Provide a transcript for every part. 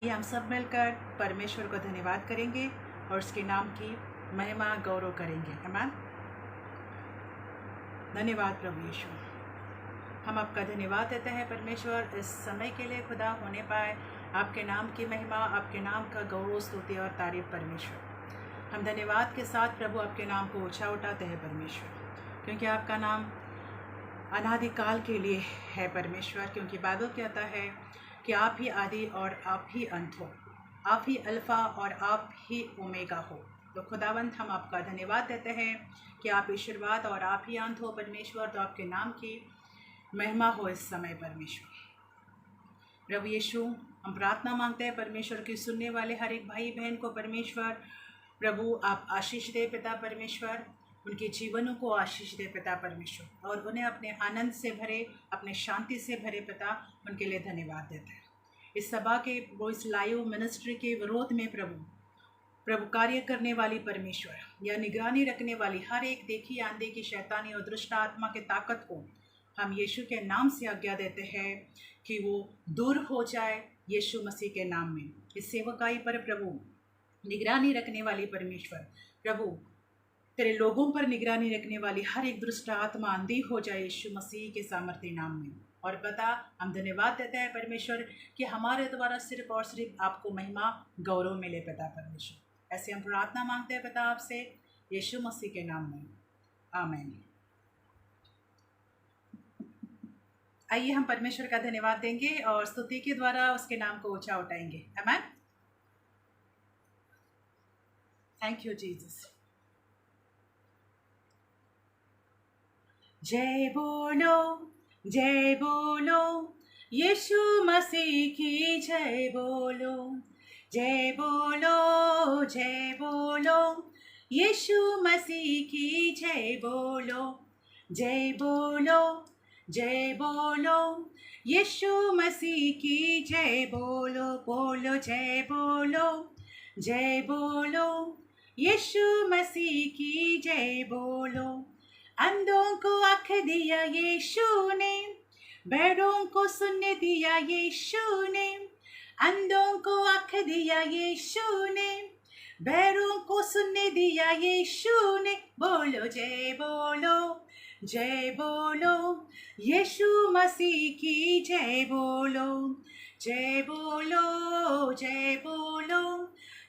ये हम सब मिलकर परमेश्वर को धन्यवाद करेंगे और उसके नाम की महिमा गौरव करेंगे। आमीन। धन्यवाद प्रभु यीशु, हम आपका धन्यवाद देते हैं परमेश्वर इस समय के लिए खुदा होने पाए। आपके नाम की महिमा, आपके नाम का गौरव, स्तुति और तारीफ परमेश्वर। हम धन्यवाद के साथ प्रभु आपके नाम को ऊंचा उठाते हैं परमेश्वर, क्योंकि आपका नाम अनादिकाल के लिए है परमेश्वर। क्योंकि बाइबल कहता है कि आप ही आदि और आप ही अंत हो, आप ही अल्फ़ा और आप ही ओमेगा हो। तो खुदावंत हम आपका धन्यवाद देते हैं कि आप ही शुरुआत और आप ही अंत हो परमेश्वर। तो आपके नाम की महिमा हो इस समय परमेश्वर। प्रभु यीशु, हम प्रार्थना मांगते हैं परमेश्वर की सुनने वाले हर एक भाई बहन को परमेश्वर प्रभु आप आशीष दे पिता परमेश्वर, उनके जीवनों को आशीष दे पिता परमेश्वर, और उन्हें अपने आनंद से भरे, अपने शांति से भरे पिता। उनके लिए धन्यवाद देते हैं। इस सभा के वो इस लाइव मिनिस्ट्री के विरोध में प्रभु कार्य करने वाली परमेश्वर या निगरानी रखने वाली हर एक देखी अनदेखी शैतानी और दुष्ट आत्मा के ताकत को हम यीशु के नाम से आज्ञा देते हैं कि वो दूर हो जाए यीशु मसीह के नाम में। इस सेवकाई पर प्रभु निगरानी रखने वाली परमेश्वर प्रभु तेरे लोगों पर निगरानी रखने वाली हर एक दुष्ट आत्मा अंधी हो जाए यीशु मसीह के सामर्थ्य नाम में। और पता हम धन्यवाद देते हैं परमेश्वर कि हमारे द्वारा सिर्फ और सिर्फ आपको महिमा गौरव मिले पिता परमेश्वर। ऐसे हम प्रार्थना मांगते हैं पिता आपसे यीशु मसीह के नाम में, आमीन। आइए हम परमेश्वर का धन्यवाद देंगे और स्तुति के द्वारा उसके नाम को ऊंचा उठाएंगे। आमीन। Thank you Jesus. जय बोलो यीशु मसीह की जय बोलो। जय बोलो यीशु मसीह की जय बोलो। जय बोलो यीशु मसीह की जय बोलो। बोलो जय बोलो यीशु मसीह की जय बोलो। अंधों को आँख दिया यीशु ने, बहरों को सुनने दिया यीशु ने। अंधों को आँख दिया यीशु ने, बहरों को सुनने दिया यीशु ने। बोलो जय बोलो यीशु मसीह की जय बोलो। जय बोलो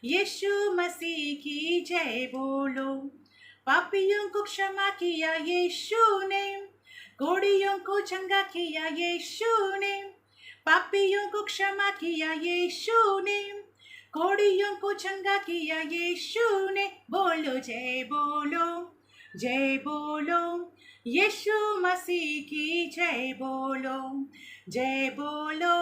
यीशु मसीह की जय बोलो। पापियों को क्षमा किया यीशु ने, कोढ़ियों को चंगा किया यीशु ने। पापियों को क्षमा किया यीशु ने, कोढ़ियों को चंगा किया यीशु ने। बोलो जय बोलो यीशु मसीह की जय बोलो। जय बोलो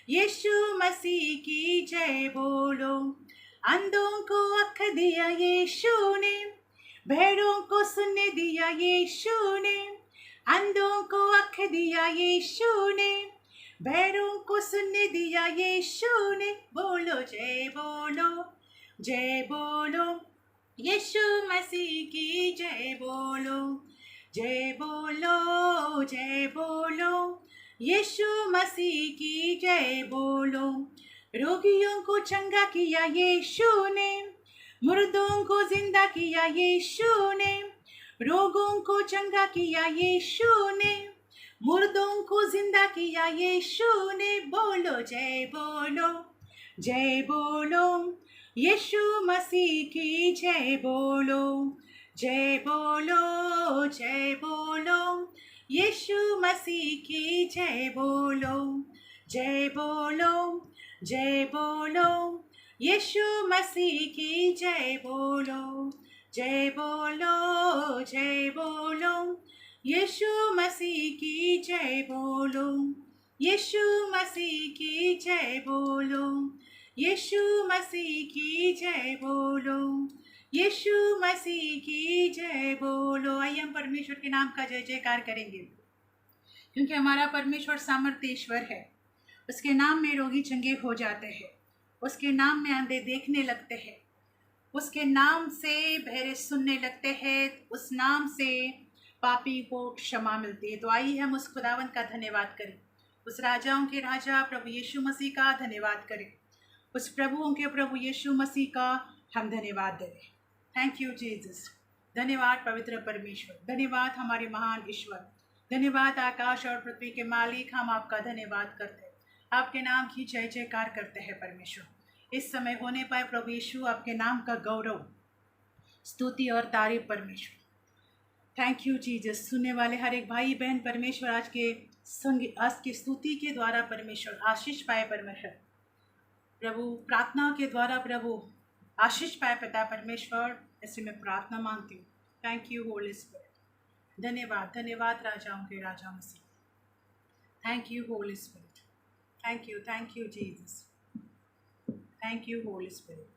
यीशु मसीह की जय बोलो। अंधों को आँख दिया यीशु ने, बहरों को सुनने दिया यीशु ने। अंधों को आँख दिया यीशु ने, बहरों को सुनने दिया यीशु ने। बोलो जय बोलो यीशु मसीह की जय बोलो। जय बोलो यीशु मसीह की जय बोलो। रोगियों को चंगा किया यीशु ने, मुर्दों को जिंदा किया यीशु ने। रोगों को चंगा किया यीशु ने, मुर्दों को जिंदा किया यीशु ने। बोलो जय बोलो यीशु मसीह की जय बोलो। जय बोलो यीशु मसीह की जय बोलो। जय बोलो यीशु मसीह की जय बोलो। जय बोलो यीशु मसीह की जय बोलो। यीशु मसीह की जय बोलो। यीशु मसीह की जय बोलो। यीशु मसीह की जय बोलो। आइए हम परमेश्वर के नाम का जय जयकार करेंगे, क्योंकि हमारा परमेश्वर सामर्थ्येश्वर है। उसके नाम में रोगी चंगे हो जाते हैं, उसके नाम में अंधे देखने लगते हैं, उसके नाम से बहरे सुनने लगते हैं, उस नाम से पापी को क्षमा मिलती है। तो आइए हम उस खुदावंत का धन्यवाद करें उस राजाओं के राजा प्रभु यीशु मसीह का धन्यवाद करें। उस प्रभुओं के प्रभु यीशु मसीह का हम धन्यवाद दें। Thank you Jesus. धन्यवाद पवित्र परमेश्वर, धन्यवाद हमारे महान ईश्वर, धन्यवाद आकाश और पृथ्वी के मालिक। हम आपका धन्यवाद करते हैं, आपके नाम की जय जयकार करते हैं परमेश्वर। इस समय होने पाए प्रभु यीशु, आपके नाम का गौरव, स्तुति और तारीफ परमेश्वर। Thank you Jesus. सुनने वाले हर एक भाई बहन परमेश्वर आज की स्तुति के द्वारा परमेश्वर आशीष पाए परमेश्वर। प्रभु प्रार्थना के द्वारा प्रभु आशीष पाए पिता परमेश्वर, ऐसे मैं प्रार्थना मांगती हूँ। Thank you holy spirit. धन्यवाद, धन्यवाद राजाओं के राजा मसीह। Thank you holy spirit. Thank you Jesus. Thank you holy spirit.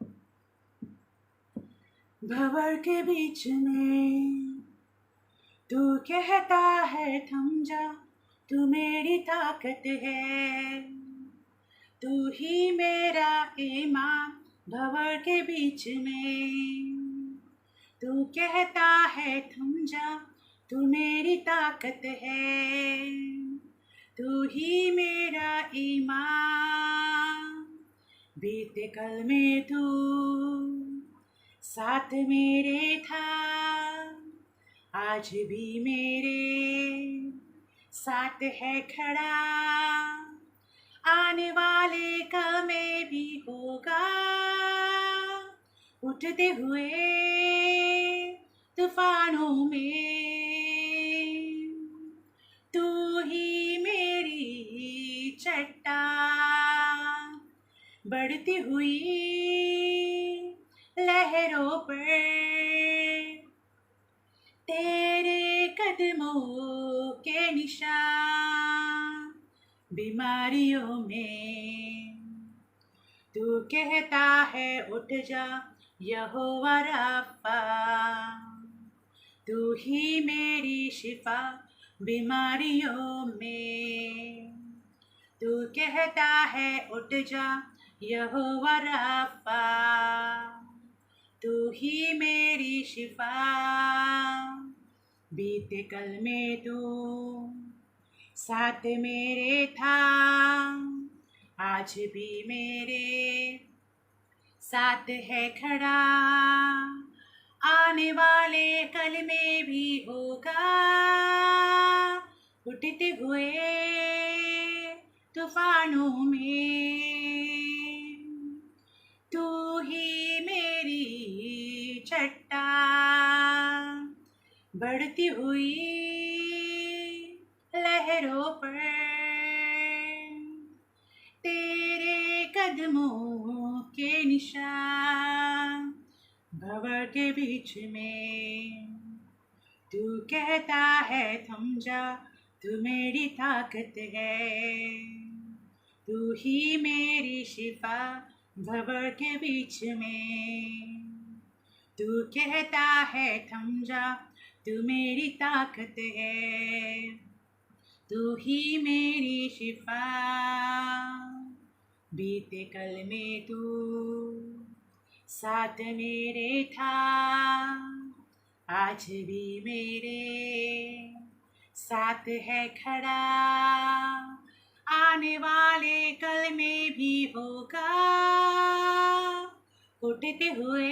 भंवर के बीच में तू कहता है थम जा, तू मेरी ताकत है, तू ही मेरा ईमान। भंवर के बीच में तू कहता है थम जा, तू मेरी ताकत है, तू ही मेरा ईमान। बीते कल में तू साथ मेरे था, आज भी मेरे साथ है खड़ा, आने वाले कल में भी होगा। उठते हुए तूफानों में तू ही मेरी चट्टान, बढ़ती हुई लहरों पर तेरे कदमों के निशान। बीमारियों में तू कहता है उठ जा, यहोवा राफा, तू ही मेरी शिफा। बीमारियों में तू कहता है उठ जा, यहोवा राफा, तू ही मेरी शिफा। बीते कल में तू साथ मेरे था, आज भी मेरे साथ है खड़ा, आने वाले कल में भी होगा। उठते हुए तूफानों में तू ही मेरी चट्टान, बढ़ती हुई लहरों पर तेरे कदमों के निशान। भंवर के बीच में तू कहता है थम जा, तू मेरी ताकत है, तू ही मेरी शिफा। भंवर के बीच में तू कहता है थम जा, तू मेरी ताकत है, तू ही मेरी शिफा। बीते कल में तू साथ मेरे था, आज भी मेरे साथ है खड़ा, आने वाले कल में भी होगा। उठते हुए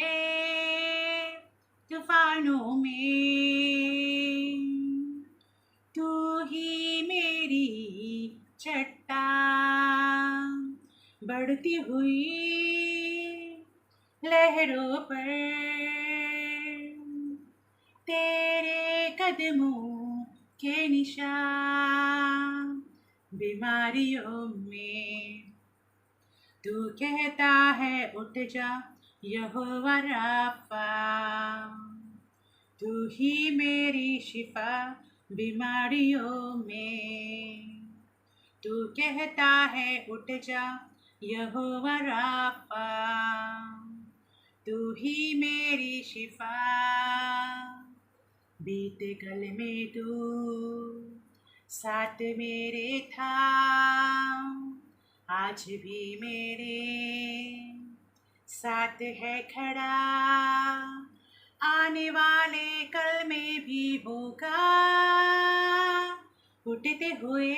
तूफानों में तू ही मेरी चट्टान, बढ़ती हुई लहरों पर तेरे कदमों के निशान। बीमारियों में तू कहता है उठ जा, यहोवा राफा, तू ही मेरी शिफा। बीमारियों में तू कहता है उठ जा, यहोवा राफा, तू ही मेरी शिफा। बीते कल में तू साथ मेरे था, आज भी मेरे साथ है खड़ा, आने वाले कल में भी होगा। उठते हुए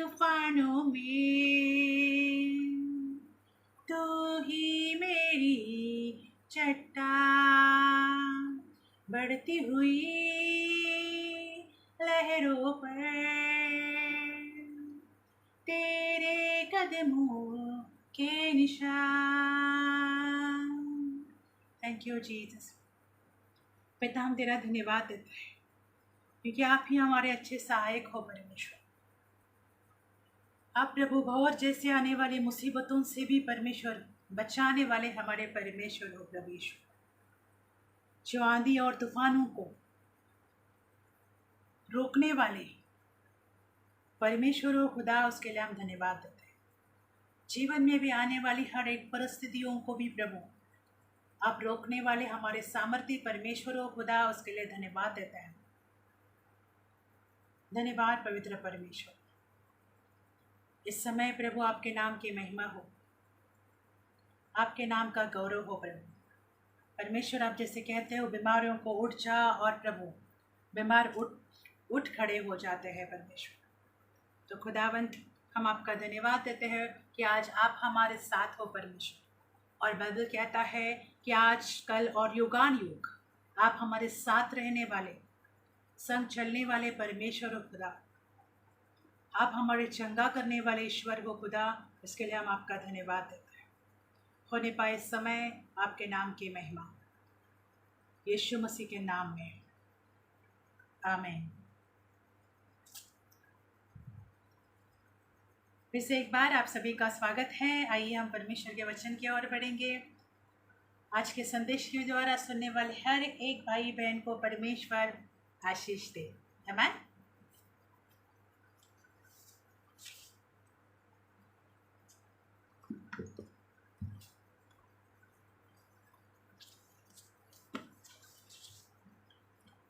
तूफानों में, तू ही मेरी चट्टान, बढ़ती हुई लहरों पर तेरे कदमों के निशान। Thank you Jesus. पिता, हम तेरा धन्यवाद देते हैं क्योंकि आप ही हमारे अच्छे सहायक हो परमेश्वर। आप प्रभु भौर जैसे आने वाली मुसीबतों से भी परमेश्वर बचाने वाले हमारे परमेश्वर हो प्रभु यीशु। जो आंधी और तूफानों को रोकने वाले परमेश्वर हो खुदा, उसके लिए हम धन्यवाद देते हैं। जीवन में भी आने वाली हर एक परिस्थितियों को भी प्रभु आप रोकने वाले हमारे सामर्थ्य परमेश्वर हो खुदा, उसके लिए धन्यवाद देते हैं। धन्यवाद पवित्र परमेश्वर। इस समय प्रभु आपके नाम की महिमा हो, आपके नाम का गौरव हो प्रभु परमेश्वर। आप जैसे कहते हो बीमारियों को उठ जा, और प्रभु बीमार उठ खड़े हो जाते हैं परमेश्वर। तो खुदावंत, हम आपका धन्यवाद देते हैं कि आज आप हमारे साथ हो परमेश्वर। और बाइबल कहता है कि आज कल और युगान युग आप हमारे साथ रहने वाले, संग चलने वाले परमेश्वर हो खुदा। आप हमारे चंगा करने वाले ईश्वर हो खुदा, इसके लिए हम आपका धन्यवाद देते हैं। होने पाए समय आपके नाम की महिमा, यीशु मसीह के नाम में, आमीन। फिर से एक बार आप सभी का स्वागत है। आइए हम परमेश्वर के वचन की ओर बढ़ेंगे। आज के संदेश के द्वारा सुनने वाले हर एक भाई बहन को परमेश्वर आशीष दे। आमीन।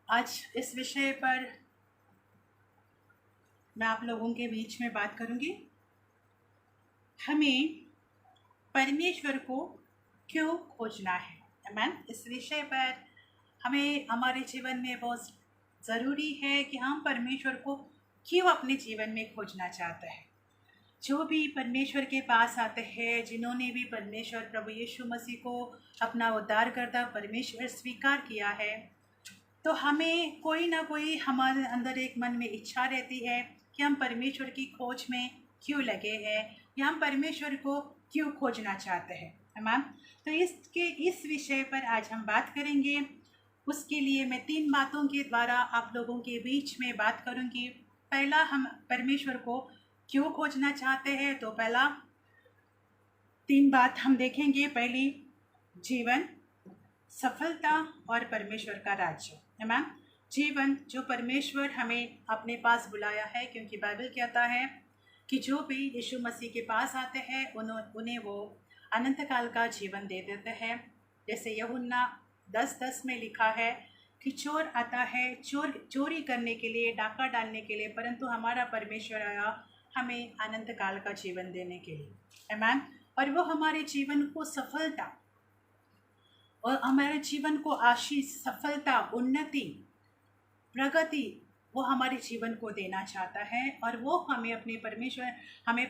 आज इस विषय पर मैं आप लोगों के बीच में बात करूंगी। हमें परमेश्वर को क्यों खोजना है। आमीन। इस विषय पर हमें हमारे जीवन में बहुत ज़रूरी है कि हम परमेश्वर को क्यों अपने जीवन में खोजना चाहते हैं। जो भी परमेश्वर के पास आते हैं, जिन्होंने भी परमेश्वर प्रभु यीशु मसीह को अपना उद्धारकर्ता परमेश्वर स्वीकार किया है, तो हमें कोई ना कोई हमारे अंदर एक मन में इच्छा रहती है कि हम परमेश्वर की खोज में क्यों लगे हैं, या हम परमेश्वर को क्यों खोजना चाहते हैं। आमीन। तो इस विषय पर आज हम बात करेंगे। उसके लिए मैं 3 बातों के द्वारा आप लोगों के बीच में बात करूंगी। पहला, हम परमेश्वर को क्यों खोजना चाहते हैं, तो पहला 3 बात हम देखेंगे। पहली, जीवन, सफलता और परमेश्वर का राज्य। आमीन। जीवन, जो परमेश्वर हमें अपने पास बुलाया है, क्योंकि बाइबल कहता है कि जो भी यीशु मसीह के पास आते हैं उन्हें वो अनंत काल का जीवन दे देते हैं। जैसे यूहन्ना 10:10 में लिखा है कि चोर आता है चोरी करने के लिए, डाका डालने के लिए, परंतु हमारा परमेश्वर आया हमें अनंत काल का जीवन देने के लिए। आमीन। और वो हमारे जीवन को सफलता और हमारे जीवन को आशीष, सफलता, उन्नति, प्रगति वो हमारे जीवन को देना चाहता है। और वो हमें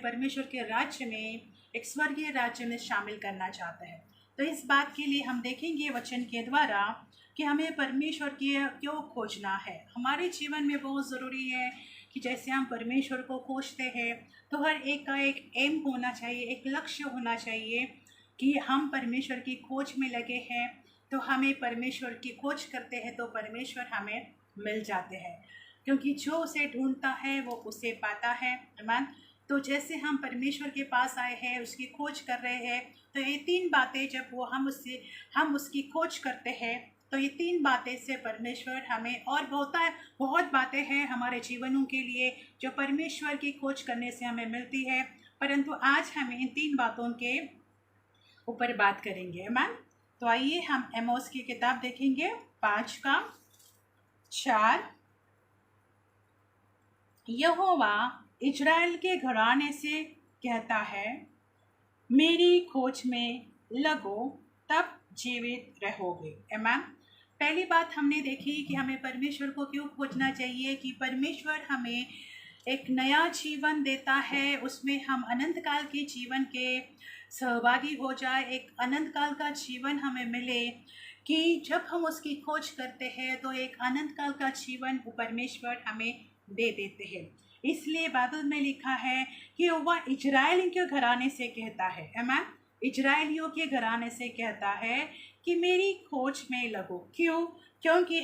परमेश्वर के राज्य में, एक स्वर्गीय राज्य में शामिल करना चाहता है। तो इस बात के लिए हम देखेंगे वचन के द्वारा कि हमें परमेश्वर की क्यों खोजना है। हमारे जीवन में बहुत ज़रूरी है कि जैसे हम परमेश्वर को खोजते हैं तो हर एक का एक एम होना चाहिए, एक लक्ष्य होना चाहिए कि हम परमेश्वर की खोज में लगे हैं। तो हमें परमेश्वर की खोज करते हैं तो परमेश्वर हमें मिल जाते हैं, क्योंकि जो उसे ढूंढता है वो उसे पाता है। आमीन। तो जैसे हम परमेश्वर के पास आए हैं, उसकी खोज कर रहे हैं, तो ये 3 बातें जब वो हम उसकी खोज करते हैं, तो ये 3 बातें से परमेश्वर हमें, और बहुत बातें हैं हमारे जीवनों के लिए जो परमेश्वर की खोज करने से हमें मिलती है, परंतु आज हम इन 3 बातों के ऊपर बात करेंगे। आमीन। तो आइए हम एमोस की किताब देखेंगे 5:4। यहोवा इजराइल के घराने से कहता है, मेरी खोज में लगो तब जीवित रहोगे। आमीन। पहली बात हमने देखी कि हमें परमेश्वर को क्यों खोजना चाहिए, कि परमेश्वर हमें एक नया जीवन देता है, उसमें हम अनंत काल के जीवन के सहभागी हो जाए, एक अनंत काल का जीवन हमें मिले कि जब हम उसकी खोज करते हैं तो एक अनंत काल का जीवन परमेश्वर हमें दे देते हैं। इसलिए बाइबल में लिखा है कि वह इजराइल के घराने से कहता है, आमीन, इजराइलियों के घराने से कहता है कि मेरी खोज में लगो। क्यों? क्योंकि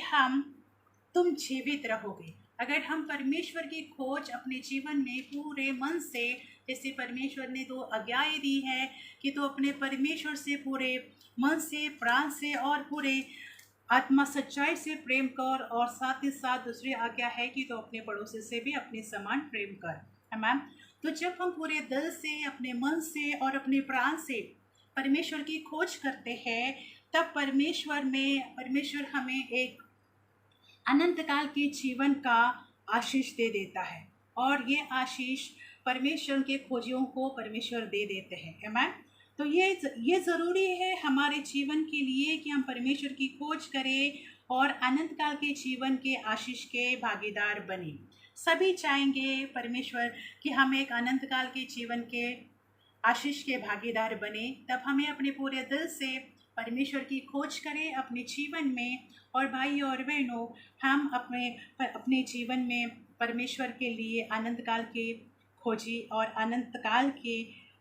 तुम जीवित रहोगे। अगर हम परमेश्वर की खोज अपने जीवन में पूरे मन से, जैसे परमेश्वर ने 2 आज्ञाएं दी है कि तो अपने परमेश्वर से पूरे मन से, प्राण से और पूरे आत्मा सच्चाई से प्रेम कर, और साथ ही साथ दूसरी आज्ञा है कि तो अपने पड़ोसी से भी अपने समान प्रेम कर, आमीन। तो जब हम पूरे दिल से, अपने मन से और अपने प्राण से परमेश्वर की खोज करते हैं, तब परमेश्वर हमें एक अनंत काल के जीवन का आशीष दे देता है, और ये आशीष परमेश्वर के खोजियों को परमेश्वर दे देते हैं, आमीन। तो ये ज़रूरी है हमारे जीवन के लिए कि हम परमेश्वर की खोज करें और अनंत काल के जीवन के आशीष के भागीदार बने। सभी चाहेंगे परमेश्वर कि हम एक अनंत काल के जीवन के आशीष के भागीदार बने। तब हमें अपने पूरे दिल से परमेश्वर की खोज करें अपने जीवन में, और भाई और बहनों, हम अपने जीवन में परमेश्वर के लिए अनंत काल के खोजी और अनंत काल के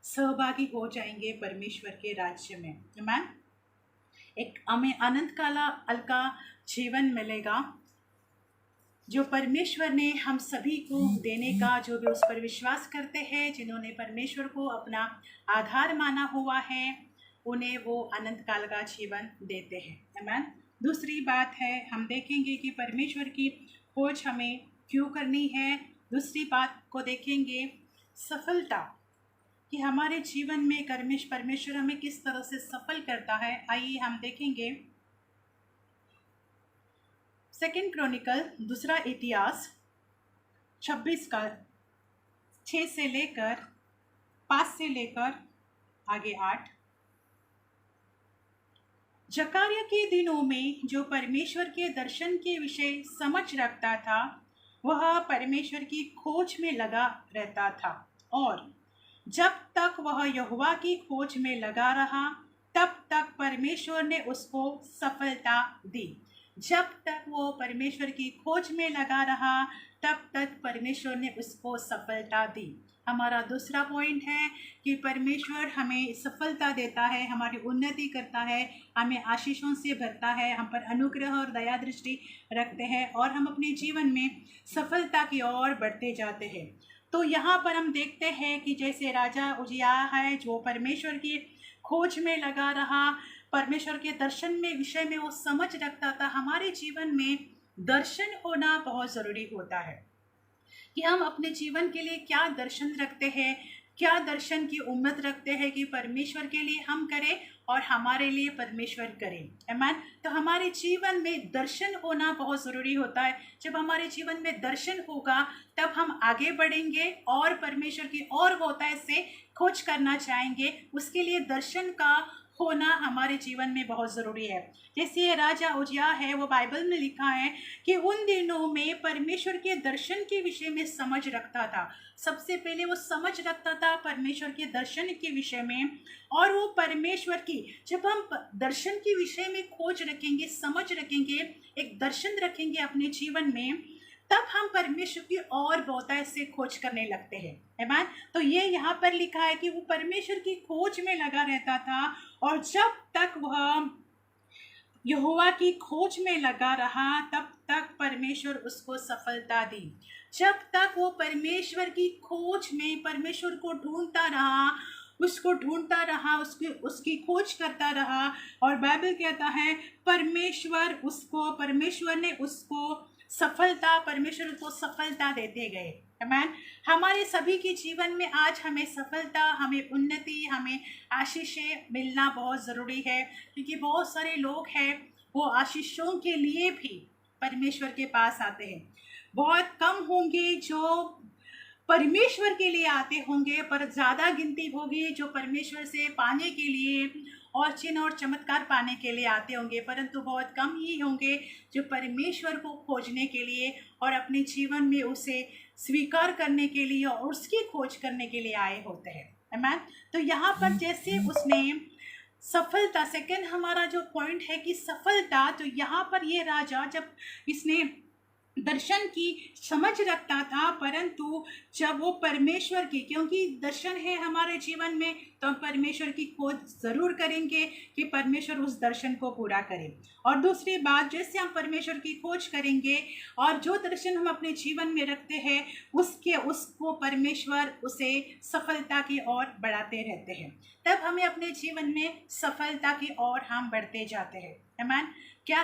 सहभागी हो जाएंगे परमेश्वर के राज्य में, आमीन। हमें अनंत काल का जीवन मिलेगा जो परमेश्वर ने हम सभी को देने का, जो भी उस पर विश्वास करते हैं, जिन्होंने परमेश्वर को अपना आधार माना हुआ है, उन्हें वो अनंत काल का जीवन देते हैं, आमीन। दूसरी बात है, हम देखेंगे कि परमेश्वर की खोज हमें क्यों करनी है। दूसरी बात को देखेंगे, सफलता, कि हमारे जीवन में परमेश्वर हमें किस तरह से सफल करता है। आइए हम देखेंगे 2 क्रॉनिकल, दूसरा इतिहास 26 का 6 से लेकर 5 से लेकर आगे 8। जकारिया के दिनों में जो परमेश्वर के दर्शन के विषय समझ रखता था, वह परमेश्वर की खोज में लगा रहता था, और जब तक वह यहोवा की खोज में लगा रहा, तब तक परमेश्वर ने उसको सफलता दी। जब तक वो परमेश्वर की खोज में लगा रहा, तब तक परमेश्वर ने उसको सफलता दी। हमारा दूसरा पॉइंट है कि परमेश्वर हमें सफलता देता है, हमारी उन्नति करता है, हमें आशीषों से भरता है, हम पर अनुग्रह और दया दृष्टि रखते हैं, और हम अपने जीवन में सफलता की ओर बढ़ते जाते हैं। तो यहाँ पर हम देखते हैं कि जैसे राजा उजिया है, जो परमेश्वर की खोज में लगा रहा, परमेश्वर के दर्शन में विषय में वो समझ रखता था। हमारे जीवन में दर्शन होना बहुत ज़रूरी होता है कि हम अपने जीवन के लिए क्या दर्शन रखते हैं, क्या दर्शन की उम्मीद रखते हैं कि परमेश्वर के लिए हम करें और हमारे लिए परमेश्वर करें, आमीन। तो हमारे जीवन में दर्शन होना बहुत ज़रूरी होता है। जब हमारे जीवन में दर्शन होगा, तब हम आगे बढ़ेंगे और परमेश्वर की और होता से खोज करना चाहेंगे। उसके लिए दर्शन का होना हमारे जीवन में बहुत ज़रूरी है। जैसे राजा उजिया है, वो बाइबल में लिखा है कि उन दिनों में परमेश्वर के दर्शन के विषय में समझ रखता था। सबसे पहले वो समझ रखता था परमेश्वर के दर्शन के विषय में, और वो परमेश्वर की, जब हम दर्शन के विषय में खोज रखेंगे, समझ रखेंगे, एक दर्शन रखेंगे अपने जीवन में, तब हम परमेश्वर की और बहुतायत से खोज करने लगते हैं, आमीन। तो ये यहाँ पर लिखा है कि वो परमेश्वर की खोज में लगा रहता था, और जब तक वह यहोवा की खोज में लगा रहा, तब तक परमेश्वर उसको सफलता दी। जब तक वो परमेश्वर की खोज में परमेश्वर को ढूंढता रहा, उसको ढूंढता रहा, उसकी खोज करता रहा, और बाइबल कहता है परमेश्वर ने उसको सफलता देते गए, आमीन। हमारे सभी के जीवन में आज हमें सफलता, हमें उन्नति, हमें आशीषें मिलना बहुत ज़रूरी है, क्योंकि बहुत सारे लोग हैं वो आशीषों के लिए भी परमेश्वर के पास आते हैं। बहुत कम होंगे जो परमेश्वर के लिए आते होंगे, पर ज़्यादा गिनती होगी जो परमेश्वर से पाने के लिए और चिन्ह और चमत्कार पाने के लिए आते होंगे, परंतु बहुत कम ही होंगे जो परमेश्वर को खोजने के लिए और अपने जीवन में उसे स्वीकार करने के लिए और उसकी खोज करने के लिए आए होते हैं। आमीन। तो यहाँ पर जैसे उसने सफलता, सेकंड हमारा जो पॉइंट है कि सफलता, तो यहाँ पर ये राजा जब इसने दर्शन की समझ रखता था, परंतु जब वो परमेश्वर की, क्योंकि दर्शन है हमारे जीवन में, तो हम परमेश्वर की खोज ज़रूर करेंगे कि परमेश्वर उस दर्शन को पूरा करे। और दूसरी बात, जैसे हम परमेश्वर की खोज करेंगे और जो दर्शन हम अपने जीवन में रखते हैं उसको परमेश्वर उसे सफलता की ओर बढ़ाते रहते हैं, तब हमें अपने जीवन में सफलता की ओर हम बढ़ते जाते हैं। आमीन। क्या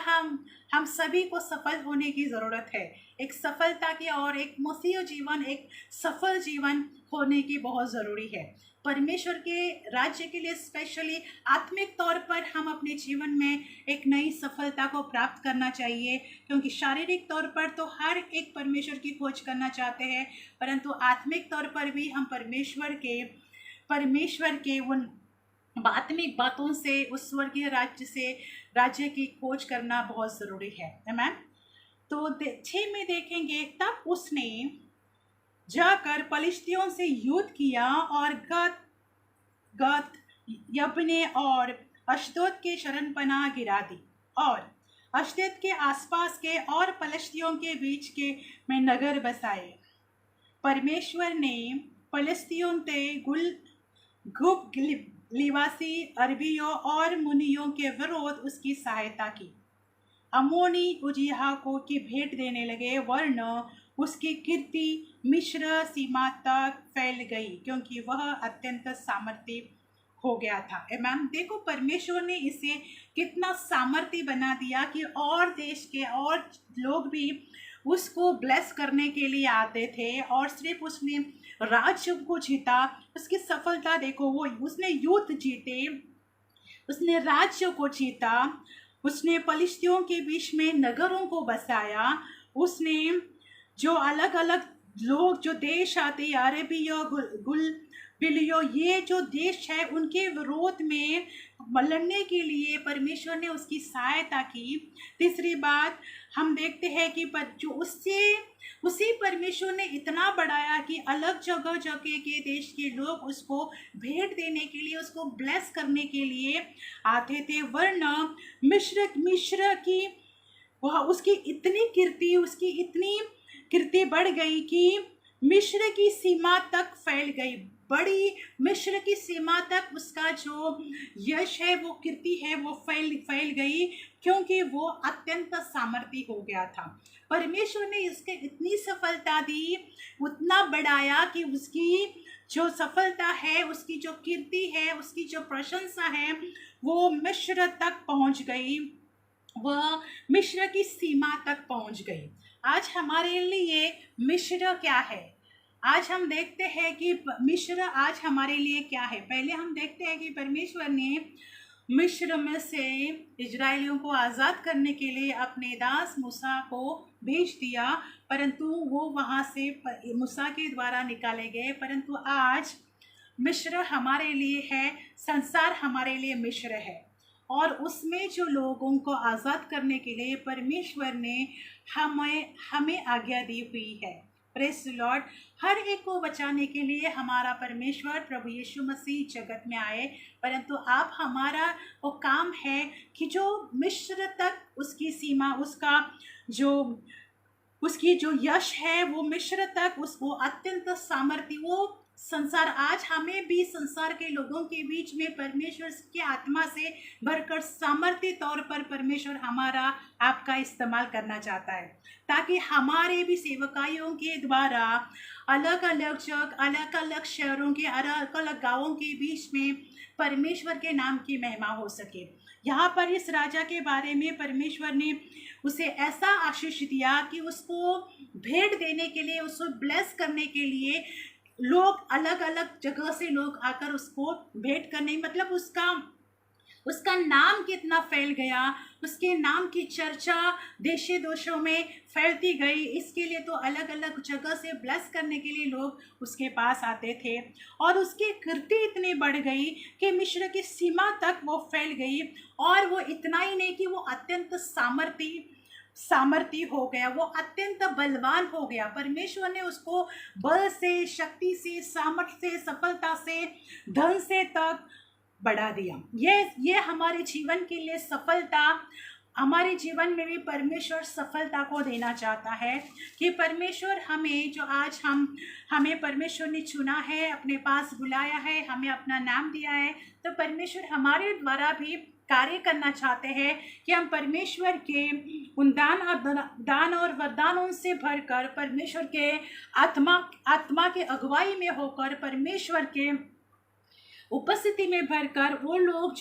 हम सभी को सफल होने की ज़रूरत है, एक सफलता की और एक मसीह जीवन, एक सफल जीवन होने की बहुत ज़रूरी है। परमेश्वर के राज्य के लिए स्पेशली आत्मिक तौर पर हम अपने जीवन में एक नई सफलता को प्राप्त करना चाहिए, क्योंकि शारीरिक तौर पर तो हर एक परमेश्वर की खोज करना चाहते हैं, परंतु आत्मिक तौर पर भी हम परमेश्वर के उन आत्मिक बातों से, उस स्वर्गीय राज्य की खोज करना बहुत ज़रूरी है। आमीन। तो 6 में देखेंगे, तब उसने जाकर पलिश्तियों से युद्ध किया और गत यब्ने और अश्दोद के शरणपनाह गिरा दी, और अश्दोद के आसपास के और पलिश्तियों के बीच के में नगर बसाए। परमेश्वर ने पलिश्तियों ते गुब लिवासी अरबियों और मुनियों के विरोध उसकी सहायता की। अमोनी उजिहा को की भेंट देने लगे, वरना उसकी कीर्ति मिस्र सीमा तक फैल गई, क्योंकि वह अत्यंत सामर्थी हो गया था। मैम देखो, परमेश्वर ने इसे कितना सामर्थी बना दिया कि और देश के और लोग भी उसको ब्लेस करने के लिए आते थे, और सिर्फ उसने राज्य को जीता, उसकी सफलता देखो, वो उसने युद्ध जीते, उसने राज्य को जीता, उसने पलिश्तियों के बीच में नगरों को बसाया, उसने जो अलग अलग लोग जो देश आते, अरबियो गुलबिलियो, ये जो देश है उनके विरोध में लड़ने के लिए परमेश्वर ने उसकी सहायता की। तीसरी बात हम देखते हैं कि जो उसी परमेश्वर ने इतना बढ़ाया कि अलग जगह के देश के लोग उसको भेंट देने के लिए, उसको ब्लेस करने के लिए आते थे, वरना मिस्र की वह उसकी इतनी कीर्ति बढ़ गई कि मिस्र की सीमा तक फैल गई, बड़ी मिस्र की सीमा तक उसका जो यश है, वो कीर्ति है, वो फैल गई, क्योंकि वो अत्यंत सामर्थी हो गया था। परमेश्वर ने इसके इतनी सफलता दी, उतना बढ़ाया कि उसकी जो सफलता है, उसकी जो कीर्ति है, उसकी जो प्रशंसा है, वो मिस्र तक पहुंच गई, वह मिस्र की सीमा तक पहुंच गई। आज हमारे लिए मिस्र क्या है? आज हम देखते हैं कि मिस्र आज हमारे लिए क्या है। पहले हम देखते हैं कि परमेश्वर ने मिस्र में से इजराइलियों को आज़ाद करने के लिए अपने दास मूसा को भेज दिया, परंतु वो वहाँ से मूसा के द्वारा निकाले गए। परंतु आज मिस्र हमारे लिए है, संसार हमारे लिए मिस्र है, और उसमें जो लोगों को आज़ाद करने के लिए परमेश्वर ने हमें आज्ञा दी हुई है। Praise the Lord. हर एक को बचाने के लिए हमारा परमेश्वर प्रभु यीशु मसीह जगत में आए, परंतु आप हमारा वो काम है कि जो मिस्र तक उसकी सीमा, उसकी जो यश है, वो मिस्र तक उसको अत्यंत सामर्थ्य, वो संसार आज हमें भी संसार के लोगों के बीच में परमेश्वर के आत्मा से भरकर सामर्थ्य तौर पर परमेश्वर हमारा आपका इस्तेमाल करना चाहता है, ताकि हमारे भी सेवकाइयों के द्वारा अलग अलग शहरों के, अलग अलग गांवों के बीच में परमेश्वर के नाम की महिमा हो सके। यहाँ पर इस राजा के बारे में परमेश्वर ने उसे ऐसा आशीष दिया कि उसको भेंट देने के लिए, उसको ब्लेस करने के लिए लोग अलग अलग जगह से लोग आकर उसको भेंट करने, मतलब उसका उसका नाम कितना फैल गया, उसके नाम की चर्चा देशे देशों में फैलती गई। इसके लिए तो अलग अलग जगह से ब्लेस करने के लिए लोग उसके पास आते थे, और उसकी कीर्ति इतनी बढ़ गई कि मिस्र की सीमा तक वो फैल गई। और वो इतना ही नहीं कि वो अत्यंत सामर्थी हो गया, वो अत्यंत बलवान हो गया। परमेश्वर ने उसको बल से, शक्ति से, सामर्थ्य से, सफलता से, धन से तक बढ़ा दिया। ये हमारे जीवन के लिए सफलता, हमारे जीवन में भी परमेश्वर सफलता को देना चाहता है कि परमेश्वर हमें, जो आज हमें परमेश्वर ने चुना है, अपने पास बुलाया है, हमें अपना नाम दिया है, तो परमेश्वर हमारे द्वारा भी कार्य करना चाहते हैं कि हम परमेश्वर के उन दान और वरदानों से भरकर, परमेश्वर के आत्मा के अगुवाई में होकर, परमेश्वर के उपस्थिति में भरकर, वो लोग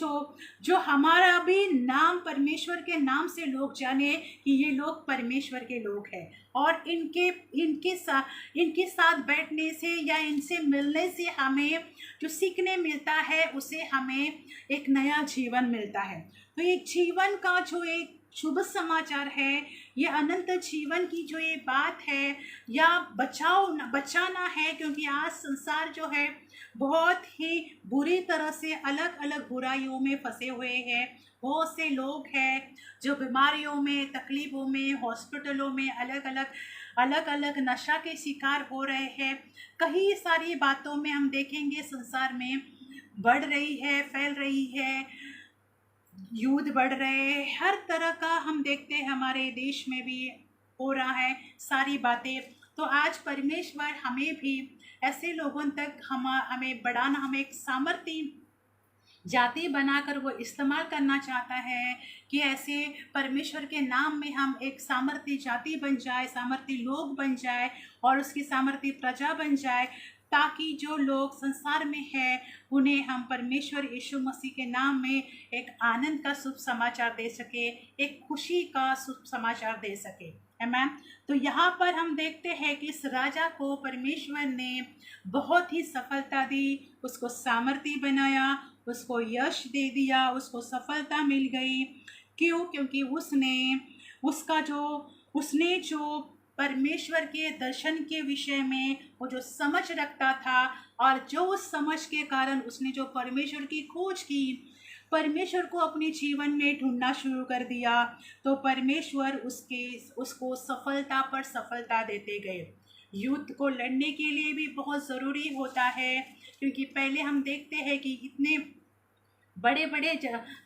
जो हमारा भी नाम, परमेश्वर के नाम से लोग जाने कि ये लोग परमेश्वर के लोग हैं। और इनके साथ बैठने से या इनसे मिलने से हमें जो सीखने मिलता है, उसे हमें एक नया जीवन मिलता है। तो एक जीवन का जो एक शुभ समाचार है, ये अनंत जीवन की जो ये बात है, या बचाना है, क्योंकि आज संसार जो है बहुत ही बुरी तरह से अलग अलग बुराइयों में फंसे हुए हैं। बहुत से लोग हैं जो बीमारियों में, तकलीफ़ों में, हॉस्पिटलों में अलग अलग नशा के शिकार हो रहे हैं। कई सारी बातों में हम देखेंगे संसार में बढ़ रही है, फैल रही है, युद्ध बढ़ रहे हैं, हर तरह का हम देखते हैं, हमारे देश में भी हो रहा है सारी बातें। तो आज परमेश्वर हमें भी ऐसे लोगों तक हमें बढ़ाना, हमें एक सामर्थ्य जाति बनाकर वो इस्तेमाल करना चाहता है कि ऐसे परमेश्वर के नाम में हम एक सामर्थ्य जाति बन जाए, सामर्थ्य लोग बन जाए, और उसकी सामर्थ्य प्रजा बन जाए, ताकि जो लोग संसार में हैं उन्हें हम परमेश्वर यीशु मसीह के नाम में एक आनंद का शुभ समाचार दे सके, एक खुशी का शुभ समाचार दे सके। आमीन। तो यहाँ पर हम देखते हैं कि इस राजा को परमेश्वर ने बहुत ही सफलता दी, उसको सामर्थ्य बनाया, उसको यश दे दिया, उसको सफलता मिल गई। क्यों? क्योंकि उसने जो परमेश्वर के दर्शन के विषय में वो जो समझ रखता था, और जो उस समझ के कारण उसने जो परमेश्वर की खोज की, परमेश्वर को अपने जीवन में ढूंढना शुरू कर दिया, तो परमेश्वर उसको सफलता पर सफलता देते गए। युद्ध को लड़ने के लिए भी बहुत ज़रूरी होता है, क्योंकि पहले हम देखते हैं कि इतने बड़े बड़े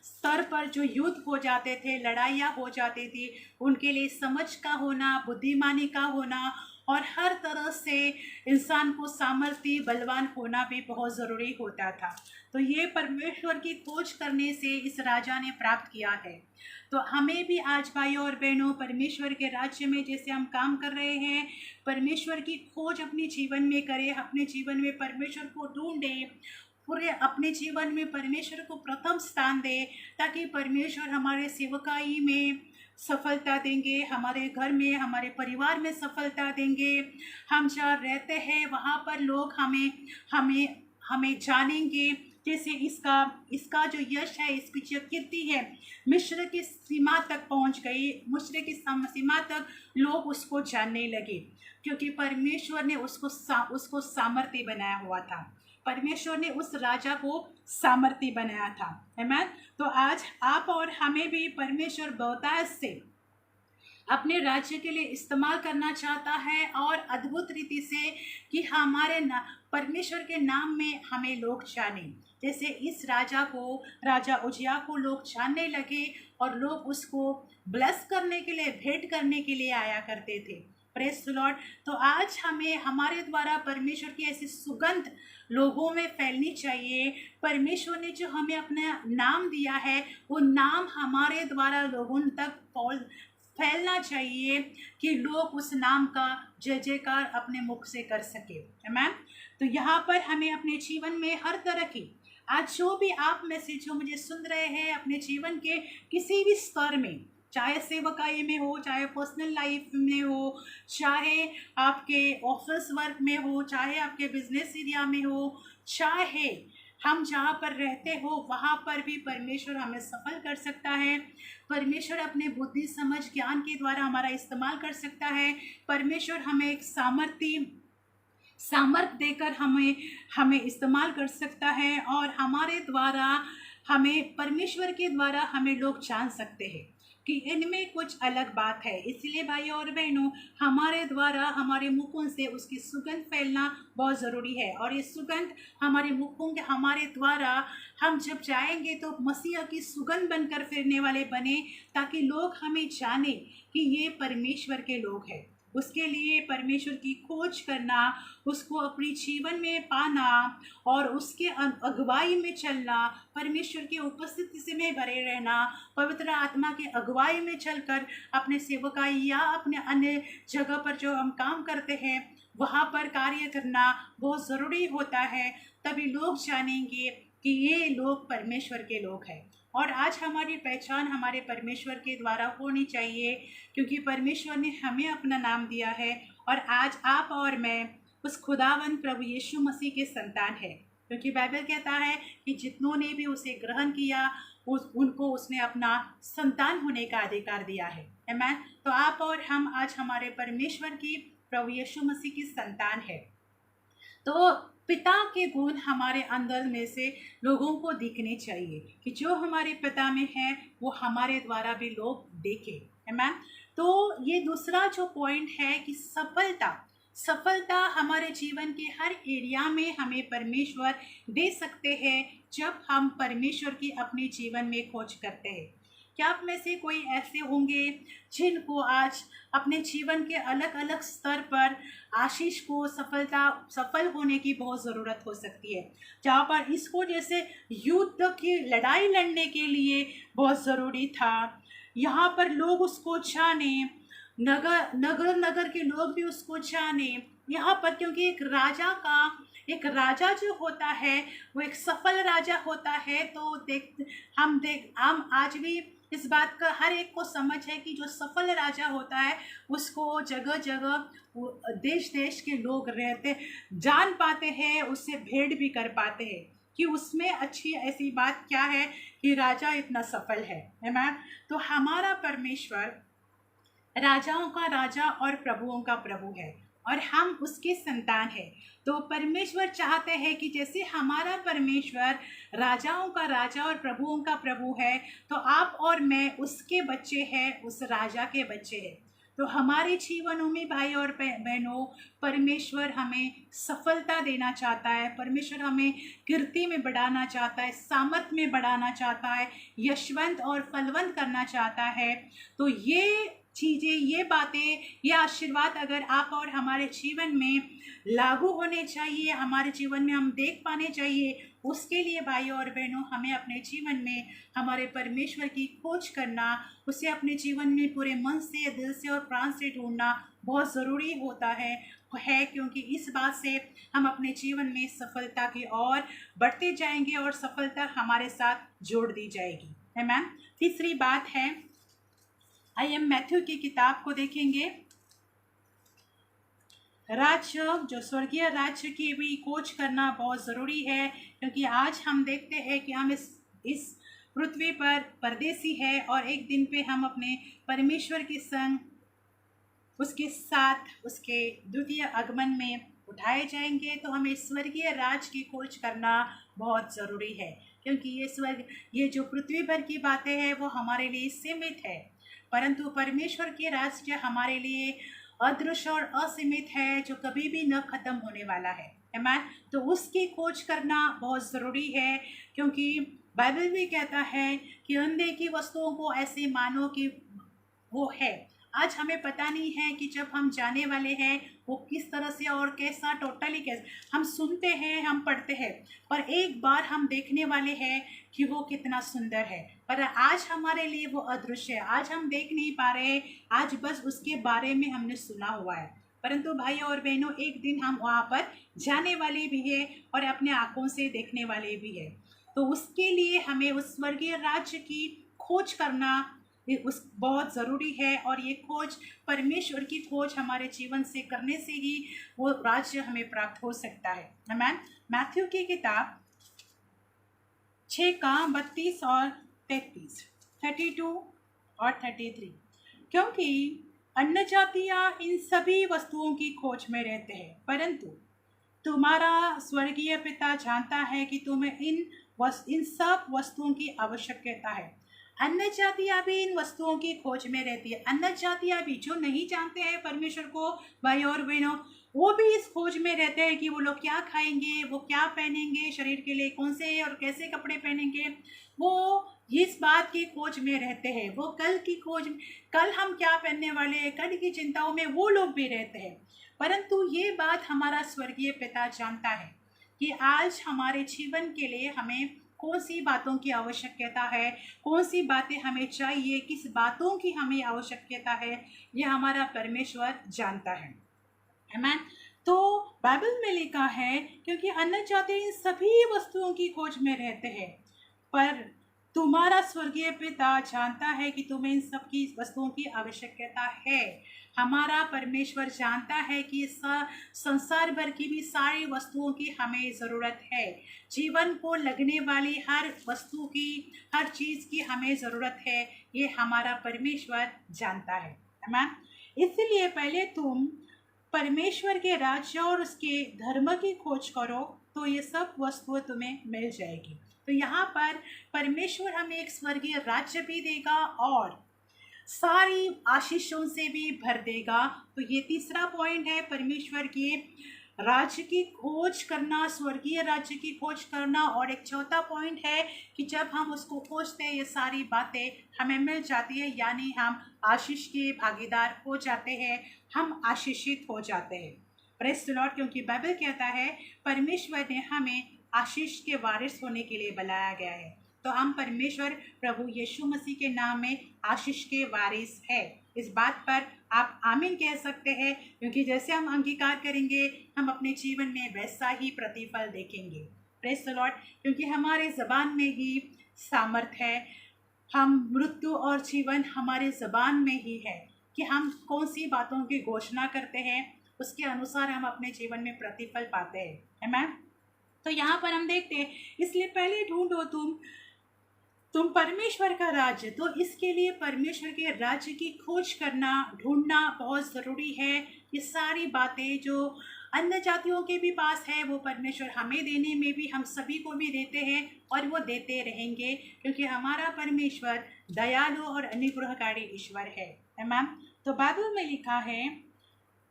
स्तर पर जो युद्ध हो जाते थे, लड़ाइयाँ हो जाती थी, उनके लिए समझ का होना, बुद्धिमानी का होना, और हर तरह से इंसान को सामर्थ्य, बलवान होना भी बहुत ज़रूरी होता था। तो ये परमेश्वर की खोज करने से इस राजा ने प्राप्त किया है। तो हमें भी आज भाइयों और बहनों, परमेश्वर के राज्य में जैसे हम काम कर रहे हैं, परमेश्वर की खोज अपने जीवन में करें, अपने जीवन में परमेश्वर को ढूंढें, पूरे अपने जीवन में परमेश्वर को प्रथम स्थान दे, ताकि परमेश्वर हमारे सेवकाई में सफलता देंगे, हमारे घर में, हमारे परिवार में सफलता देंगे। हम जहाँ रहते हैं वहाँ पर लोग हमें जानेंगे। जैसे इसका जो यश है, इसकी जो कीर्ति है, मिस्र की सीमा तक पहुँच गई, मिस्र की सीमा तक लोग उसको जानने लगे, क्योंकि परमेश्वर ने उसको सामर्थ्य बनाया हुआ था। परमेश्वर ने उस राजा को सामर्थ्य बनाया था। आमीन। तो आज आप और हमें भी परमेश्वर बहुतायत से अपने राज्य के लिए इस्तेमाल करना चाहता है, और अद्भुत रीति से कि हमारे परमेश्वर के नाम में हमें लोग जाने। जैसे इस राजा उजिया को लोग जानने लगे, और लोग उसको ब्लेस करने के लिए, भेंट करने के लिए आया करते थे। Praise the Lord. तो आज हमें हमारे द्वारा परमेश्वर की ऐसी सुगंध लोगों में फैलनी चाहिए। परमेश्वर ने जो हमें अपना नाम दिया है, वो नाम हमारे द्वारा लोगों तक फैलना चाहिए, कि लोग उस नाम का जय जयकार अपने मुख से कर सके। आमीन। तो यहाँ पर हमें अपने जीवन में हर तरह की, आज जो भी आप में से जो मुझे सुन रहे हैं, अपने जीवन के किसी भी स्तर में, चाहे सेवकाई में हो, चाहे पर्सनल लाइफ में हो, चाहे आपके ऑफिस वर्क में हो, चाहे आपके बिजनेस एरिया में हो, चाहे हम जहाँ पर रहते हो वहाँ पर भी परमेश्वर हमें सफल कर सकता है। परमेश्वर अपने बुद्धि समझ ज्ञान के द्वारा हमारा इस्तेमाल कर सकता है। परमेश्वर हमें एक सामर्थ देकर हमें हमें इस्तेमाल कर सकता है, और हमारे द्वारा हमें परमेश्वर के द्वारा हमें लोग जान सकते हैं कि इनमें कुछ अलग बात है। इसलिए भाइयों और बहनों, हमारे द्वारा हमारे मुखों से उसकी सुगंध फैलना बहुत ज़रूरी है। और ये सुगंध हमारे मुखों के हमारे द्वारा हम जब जाएंगे तो मसीहा की सुगंध बनकर फिरने वाले बने, ताकि लोग हमें जाने कि ये परमेश्वर के लोग हैं। उसके लिए परमेश्वर की खोज करना, उसको अपनी जीवन में पाना और उसके अगुवाई में चलना, परमेश्वर की उपस्थिति से में भरे रहना, पवित्र आत्मा की अगुवाई में चलकर अपने सेवकाई या अपने अन्य जगह पर जो हम काम करते हैं वहाँ पर कार्य करना बहुत ज़रूरी होता है। तभी लोग जानेंगे कि ये लोग परमेश्वर के लोग हैं। और आज हमारी पहचान हमारे परमेश्वर के द्वारा होनी चाहिए, क्योंकि परमेश्वर ने हमें अपना नाम दिया है। और आज आप और मैं उस खुदावंद प्रभु यीशु मसीह के संतान है, क्योंकि बाइबल कहता है कि जितनों ने भी उसे ग्रहण किया उनको उसने अपना संतान होने का अधिकार दिया है। आमीन। तो आप और हम आज हमारे परमेश्वर की प्रभु यीशु मसीह की संतान है। तो पिता के गुण हमारे अंदर में से लोगों को दिखने चाहिए कि जो हमारे पिता में है वो हमारे द्वारा भी लोग देखें। आमीन। तो ये दूसरा जो पॉइंट है कि सफलता हमारे जीवन के हर एरिया में हमें परमेश्वर दे सकते हैं जब हम परमेश्वर की अपने जीवन में खोज करते हैं। क्या आप में से कोई ऐसे होंगे जिनको आज अपने जीवन के अलग अलग स्तर पर आशीष को सफल होने की बहुत ज़रूरत हो सकती है, जहाँ पर इसको जैसे युद्ध की लड़ाई लड़ने के लिए बहुत ज़रूरी था। यहाँ पर लोग उसको जाने, नगर के लोग भी उसको जाने यहाँ पर, क्योंकि एक राजा जो होता है वो एक सफल राजा होता है। तो हम आज भी इस बात का हर एक को समझ है कि जो सफल राजा होता है उसको जगह जगह देश देश के लोग रहते जान पाते हैं, उससे भेंट भी कर पाते हैं कि उसमें अच्छी ऐसी बात क्या है कि राजा इतना सफल है। तो हमारा परमेश्वर राजाओं का राजा और प्रभुओं का प्रभु है, और हम उसके संतान हैं। तो परमेश्वर चाहते हैं कि जैसे हमारा परमेश्वर राजाओं का राजा और प्रभुओं का प्रभु है, तो आप और मैं उसके बच्चे हैं, उस राजा के बच्चे हैं। तो हमारे जीवनों में भाई और बहनों, परमेश्वर हमें सफलता देना चाहता है, परमेश्वर हमें कीर्ति में बढ़ाना चाहता है, सामर्थ में बढ़ाना चाहता है, यशवंत और फलवंत करना चाहता है। तो ये चीज़ें, ये बातें, ये आशीर्वाद अगर आप और हमारे जीवन में लागू होने चाहिए, हमारे जीवन में हम देख पाने चाहिए, उसके लिए भाइयों और बहनों हमें अपने जीवन में हमारे परमेश्वर की खोज करना, उसे अपने जीवन में पूरे मन से, दिल से और प्राण से ढूंढना बहुत ज़रूरी होता है, क्योंकि इस बात से हम अपने जीवन में सफलता की ओर बढ़ते जाएंगे और सफलता हमारे साथ जोड़ दी जाएगी। है मैम। तीसरी बात है, आइए मैथ्यू की किताब को देखेंगे। राज्य, जो स्वर्गीय राज्य की भी खोज करना बहुत ज़रूरी है, क्योंकि आज हम देखते हैं कि हम इस पृथ्वी पर परदेसी है, और एक दिन पे हम अपने परमेश्वर के संग उसके साथ उसके द्वितीय आगमन में उठाए जाएंगे। तो हमें स्वर्गीय राज्य की खोज करना बहुत ज़रूरी है, क्योंकि ये जो पृथ्वी भर की बातें हैं वो हमारे लिए सीमित है, परंतु परमेश्वर के राज्य हमारे लिए अदृश्य और असीमित है, जो कभी भी न खत्म होने वाला है। आमीन। तो उसकी खोज करना बहुत ज़रूरी है, क्योंकि बाइबल भी कहता है कि अनदेखी वस्तुओं को ऐसे मानो कि वो है। आज हमें पता नहीं है कि जब हम जाने वाले हैं वो किस तरह से और कैसा, टोटली कैसा। हम सुनते हैं, हम पढ़ते हैं, पर एक बार हम देखने वाले हैं कि वो कितना सुंदर है, पर आज हमारे लिए वो अदृश्य है, आज हम देख नहीं पा रहे, आज बस उसके बारे में हमने सुना हुआ है। परंतु भाइयों और बहनों, एक दिन हम वहाँ पर जाने वाले भी है और अपने आँखों से देखने वाले भी है। तो उसके लिए हमें उस स्वर्गीय राज्य की खोज करना बहुत ज़रूरी है, और ये खोज, परमेश्वर की खोज हमारे जीवन से करने से ही वो राज्य हमें प्राप्त हो सकता है। आमीन। मैथ्यू की किताब 6 का 32 और 33, 32 और 33। क्योंकि अन्य जातियाँ इन सभी वस्तुओं की खोज में रहते हैं, परंतु तुम्हारा स्वर्गीय पिता जानता है कि तुम्हें इन सब वस्तुओं की आवश्यकता है। अन्य जातियाँ भी इन वस्तुओं की खोज में रहती है। अन्य जातियाँ भी जो नहीं जानते हैं परमेश्वर को, भाई और बहनों, वो भी इस खोज में रहते हैं कि वो लोग क्या खाएंगे, वो क्या पहनेंगे, शरीर के लिए कौन से और कैसे कपड़े पहनेंगे। वो इस बात की खोज में रहते हैं। वो कल की खोज, कल हम क्या पहनने वाले हैं, कल की चिंताओं में वो लोग भी रहते हैं। परंतु ये बात हमारा स्वर्गीय पिता जानता है कि आज हमारे जीवन के लिए हमें कौन सी बातों की आवश्यकता है, कौन सी बातें हमें चाहिए, किस बातों की हमें आवश्यकता है, ये हमारा परमेश्वर जानता है। आमीन। तो बाइबल में लिखा है, क्योंकि अन्य जाति इन सभी वस्तुओं की खोज में रहते हैं, पर तुम्हारा स्वर्गीय पिता जानता है कि तुम्हें इन सब की वस्तुओं की आवश्यकता है। हमारा परमेश्वर जानता है कि इस संसार भर की भी सारी वस्तुओं की हमें ज़रूरत है। जीवन को लगने वाली हर वस्तु की, हर चीज़ की हमें ज़रूरत है, ये हमारा परमेश्वर जानता है। आमीन। इसलिए पहले तुम परमेश्वर के राज्य और उसके धर्म की खोज करो, तो ये सब वस्तुएं तुम्हें मिल जाएगी। तो यहाँ पर परमेश्वर हमें एक स्वर्गीय राज्य भी देगा और सारी आशीषों से भी भर देगा। तो ये तीसरा पॉइंट है, परमेश्वर के राज्य की खोज करना, स्वर्गीय राज्य की खोज करना। और एक चौथा पॉइंट है कि जब हम उसको खोजते हैं, ये सारी बातें हमें मिल जाती है, यानी हम आशीष के भागीदार हो जाते हैं, हम आशीषित हो जाते हैं। Praise the Lord. क्योंकि बाइबल कहता है परमेश्वर ने हमें आशीष के वारिस होने के लिए बुलाया गया है। तो हम परमेश्वर प्रभु यीशु मसीह के नाम में आशीष के वारिस है। इस बात पर आप आमीन कह सकते हैं, क्योंकि जैसे हम अंगीकार करेंगे, हम अपने जीवन में वैसा ही प्रतिफल देखेंगे। Praise the Lord. क्योंकि हमारे ज़बान में ही सामर्थ है। हम मृत्यु और जीवन हमारे ज़बान में ही है कि हम कौन सी बातों की घोषणा करते हैं, उसके अनुसार हम अपने जीवन में प्रतिफल पाते हैं। आमीन। तो यहाँ पर हम देखते हैं, इसलिए पहले ढूंढो तुम परमेश्वर का राज्य। तो इसके लिए परमेश्वर के राज्य की खोज करना, ढूंढना बहुत ज़रूरी है। ये सारी बातें जो अन्य जातियों के भी पास है, वो परमेश्वर हमें देने में भी, हम सभी को भी देते हैं और वो देते रहेंगे, क्योंकि हमारा परमेश्वर दयालु और अनुग्रहकारी ईश्वर है। आमीन। तो बाइबल में लिखा है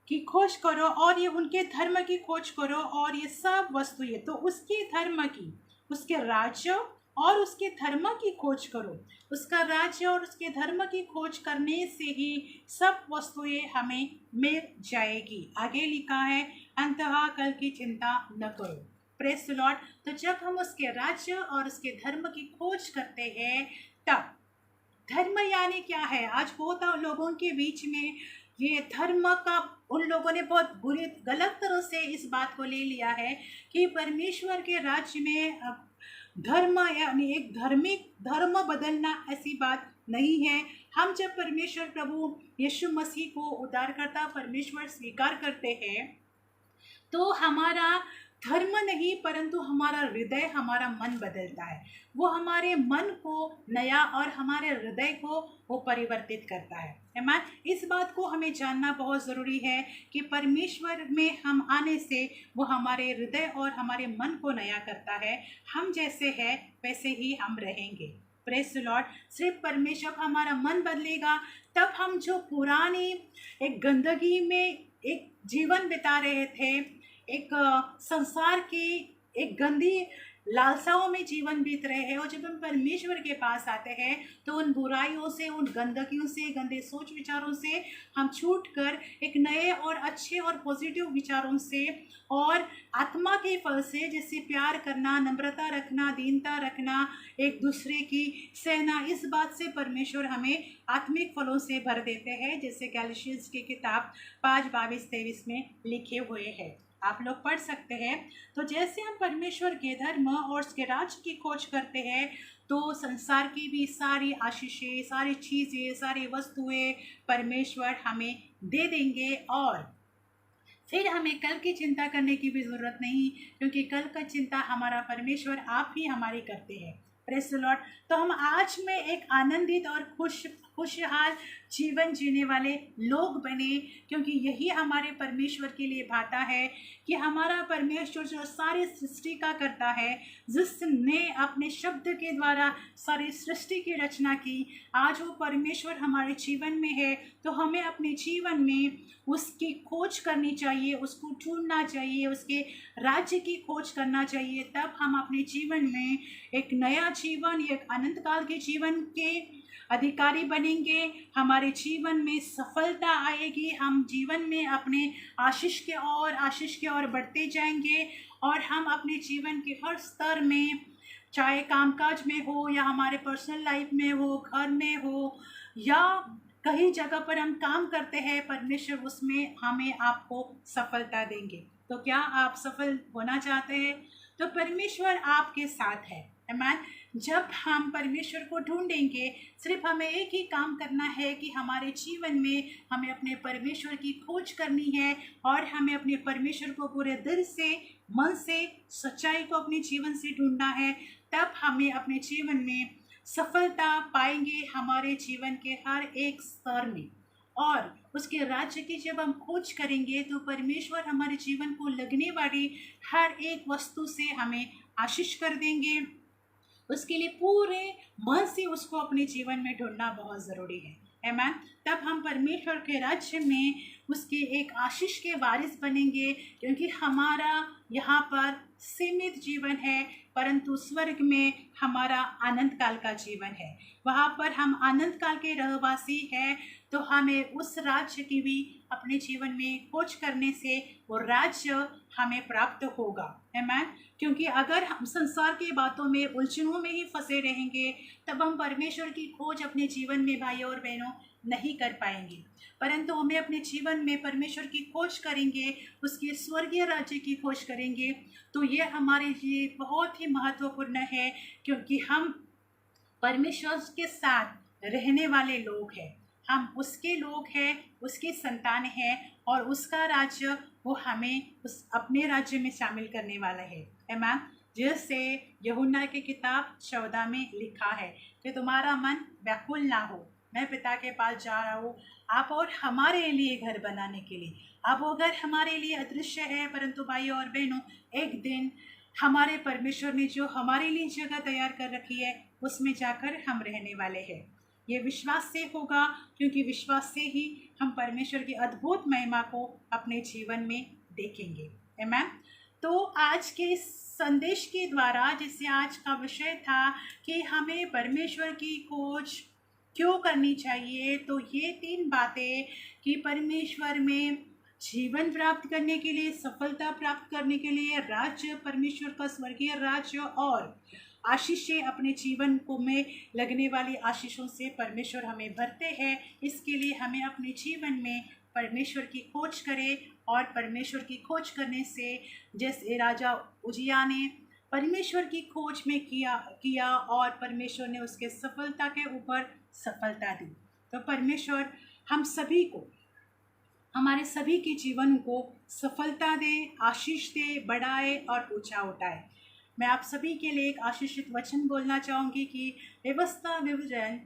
कि खोज करो और ये उनके धर्म की खोज करो और ये सब वस्तुएं, तो उसके धर्म की, उसके राज्य और उसके धर्म की खोज करो। उसका राज्य और उसके धर्म की खोज करने से ही सब वस्तुएं हमें मिल जाएगी। आगे लिखा है, अंततः कल की चिंता न करो। Praise the Lord. तो जब हम उसके राज्य और उसके धर्म की खोज करते हैं, तब धर्म यानी क्या है? आज बहुत लोगों के बीच में ये धर्म का, उन लोगों ने बहुत बुरी गलत तरह से इस बात को ले लिया है कि परमेश्वर के राज्य में धर्म यानी एक धार्मिक धर्म बदलना, ऐसी बात नहीं है। हम जब परमेश्वर प्रभु यीशु मसीह को उद्धारकर्ता परमेश्वर स्वीकार करते हैं, तो हमारा धर्म नहीं परंतु हमारा हृदय, हमारा मन बदलता है। वो हमारे मन को नया और हमारे हृदय को वो परिवर्तित करता है। आमीन। इस बात को हमें जानना बहुत ज़रूरी है कि परमेश्वर में हम आने से वो हमारे हृदय और हमारे मन को नया करता है। हम जैसे हैं वैसे ही हम रहेंगे। Praise the Lord. सिर्फ परमेश्वर हमारा मन बदलेगा, तब हम जो पुरानी एक गंदगी में एक जीवन बिता रहे थे, एक संसार की एक गंदी लालसाओं में जीवन बीत रहे हैं, और जब हम परमेश्वर के पास आते हैं तो उन बुराइयों से, उन गंदगियों से, गंदे सोच विचारों से हम छूट कर एक नए और अच्छे और पॉजिटिव विचारों से और आत्मा के फल से, जैसे प्यार करना, नम्रता रखना, दीनता रखना, एक दूसरे की सहना, इस बात से परमेश्वर हमें आत्मिक फलों से भर देते हैं, जैसे गैलातियंस की किताब 5:22-23 में लिखे हुए हैं। आप लोग पढ़ सकते हैं। तो जैसे हम परमेश्वर के धर्म और उसके राज्य की खोज करते हैं, तो संसार की भी सारी आशीषें, सारी चीज़ें, सारी वस्तुएं परमेश्वर हमें दे देंगे और फिर हमें कल की चिंता करने की भी ज़रूरत नहीं, क्योंकि कल का चिंता हमारा परमेश्वर आप ही हमारी करते हैं। Praise the Lord. तो हम आज में एक आनंदित और खुशहाल जीवन जीने वाले लोग बने, क्योंकि यही हमारे परमेश्वर के लिए भाता है कि हमारा परमेश्वर जो सारी सृष्टि का करता है, जिसने अपने शब्द के द्वारा सारी सृष्टि की रचना की, आज वो परमेश्वर हमारे जीवन में है। तो हमें अपने जीवन में उसकी खोज करनी चाहिए, उसको ढूंढना चाहिए, उसके राज्य की खोज करना चाहिए। तब हम अपने जीवन में एक नया जीवन, एक अनंत काल के जीवन के अधिकारी बनेंगे। हमारे जीवन में सफलता आएगी, हम जीवन में अपने आशीष के ओर बढ़ते जाएंगे, और हम अपने जीवन के हर स्तर में, चाहे कामकाज में हो या हमारे पर्सनल लाइफ में हो, घर में हो या कहीं जगह पर हम काम करते हैं, परमेश्वर उसमें हमें आपको सफलता देंगे। तो क्या आप सफल होना चाहते हैं? तो परमेश्वर आपके साथ है। आमीन। जब हम परमेश्वर को ढूंढेंगे, सिर्फ हमें एक ही काम करना है कि हमारे जीवन में हमें अपने परमेश्वर की खोज करनी है, और हमें अपने परमेश्वर को पूरे दिल से, मन से, सच्चाई को अपने जीवन से ढूंढना है। तब हमें अपने जीवन में सफलता पाएंगे, हमारे जीवन के हर एक स्तर में। और उसके राज्य की जब हम खोज करेंगे, तो परमेश्वर हमारे जीवन को लगने वाली हर एक वस्तु से हमें आशीष कर देंगे। उसके लिए पूरे मन से उसको अपने जीवन में ढूंढना बहुत ज़रूरी है। आमीन। तब हम परमेश्वर के राज्य में उसके एक आशीष के वारिस बनेंगे, क्योंकि हमारा यहाँ पर सीमित जीवन है, परंतु स्वर्ग में हमारा अनंत काल का जीवन है। वहाँ पर हम अनंत काल के रहवासी हैं। तो हमें उस राज्य की भी अपने जीवन में खोज करने से वो राज्य हमें प्राप्त होगा। आमीन। क्योंकि अगर हम संसार की बातों में, उलझनों में ही फंसे रहेंगे, तब हम परमेश्वर की खोज अपने जीवन में भाइयों और बहनों नहीं कर पाएंगे। परंतु हमें अपने जीवन में परमेश्वर की खोज करेंगे, उसके स्वर्गीय राज्य की खोज करेंगे, तो ये हमारे लिए बहुत ही महत्वपूर्ण है, क्योंकि हम परमेश्वर के साथ रहने वाले लोग हैं। हम उसके लोग हैं, उसकी संतान हैं, और उसका राज्य वो हमें उस अपने राज्य में शामिल करने वाला है। आमीन। जैसे यूहन्ना की किताब 14 में लिखा है कि तुम्हारा मन व्याकुल ना हो, मैं पिता के पास जा रहा हूँ आप और हमारे लिए घर बनाने के लिए। अब वो घर हमारे लिए अदृश्य है, परंतु भाइयों और बहनों, एक दिन हमारे परमेश्वर ने जो हमारे लिए जगह तैयार कर रखी है, उसमें जाकर हम रहने वाले हैं। ये विश्वास से होगा, क्योंकि विश्वास से ही हम परमेश्वर की अद्भुत महिमा को अपने जीवन में देखेंगे। आमीन। तो आज के संदेश के द्वारा, जिससे आज का विषय था कि हमें परमेश्वर की खोज क्यों करनी चाहिए, तो ये 3 बातें कि परमेश्वर में जीवन प्राप्त करने के लिए, सफलता प्राप्त करने के लिए, राज्य, परमेश्वर का स्वर्गीय राज्य, और आशीषें अपने जीवन को में लगने वाली आशीषों से परमेश्वर हमें भरते हैं। इसके लिए हमें अपने जीवन में परमेश्वर की खोज करें, और परमेश्वर की खोज करने से, जैसे राजा उजिया ने परमेश्वर की खोज में किया और परमेश्वर ने उसके सफलता के ऊपर सफलता दी। तो परमेश्वर हम सभी को, हमारे सभी के जीवन को सफलता दे, आशीष दे, बढ़ाए और ऊंचा उठाए। मैं आप सभी के लिए एक आशीषित वचन बोलना चाहूँगी कि व्यवस्था विवरण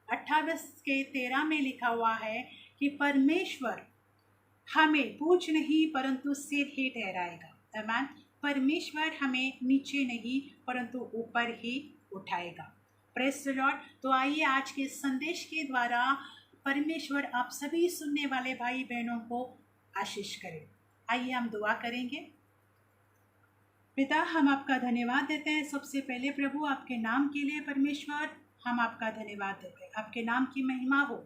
28 के 13 में लिखा हुआ है कि परमेश्वर हमें पूछ नहीं परंतु सिर ही ठहराएगा। आमीन। परमेश्वर हमें नीचे नहीं परंतु ऊपर ही उठाएगा। Praise the Lord. तो आइए आज के संदेश के द्वारा परमेश्वर आप सभी सुनने वाले भाई बहनों को आशीष करें। आइए हम दुआ करेंगे। पिता, हम आपका धन्यवाद देते हैं। सबसे पहले प्रभु, आपके नाम के लिए परमेश्वर हम आपका धन्यवाद देते हैं। आपके नाम की महिमा हो,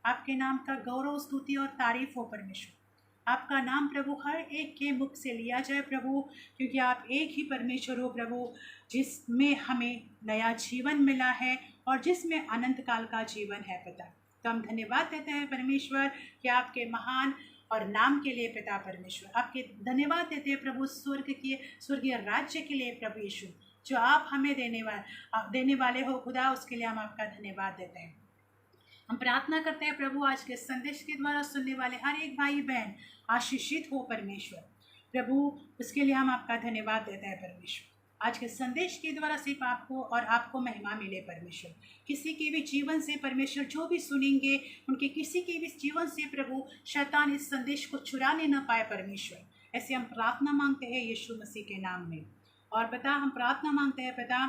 आपके नाम का गौरव, स्तुति और तारीफ हो परमेश्वर। आपका नाम प्रभु हर एक के मुख से लिया जाए प्रभु, क्योंकि आप एक ही परमेश्वर हो प्रभु, जिसमें हमें नया जीवन मिला है और जिसमें अनंत काल का जीवन है पिता। तो हम धन्यवाद देते हैं परमेश्वर कि आपके महान और नाम के लिए पिता परमेश्वर। आपके धन्यवाद देते हैं प्रभु स्वर्गीय राज्य के लिए प्रभु यीशु, जो आप हमें देने वाले हो खुदा, उसके लिए हम आपका धन्यवाद देते हैं। हम प्रार्थना करते हैं प्रभु आज के संदेश के द्वारा सुनने वाले हर एक भाई बहन आशीषित हो परमेश्वर। प्रभु उसके लिए हम आपका धन्यवाद देते हैं परमेश्वर। आज के संदेश के द्वारा सिर्फ आपको और आपको महिमा मिले परमेश्वर। किसी के भी जीवन से परमेश्वर जो भी सुनेंगे उनके किसी के भी जीवन से प्रभु शैतान इस संदेश को चुराने न पाए परमेश्वर। ऐसे हम प्रार्थना मांगते हैं यीशु मसीह के नाम में। और पिता हम प्रार्थना मांगते हैं पिता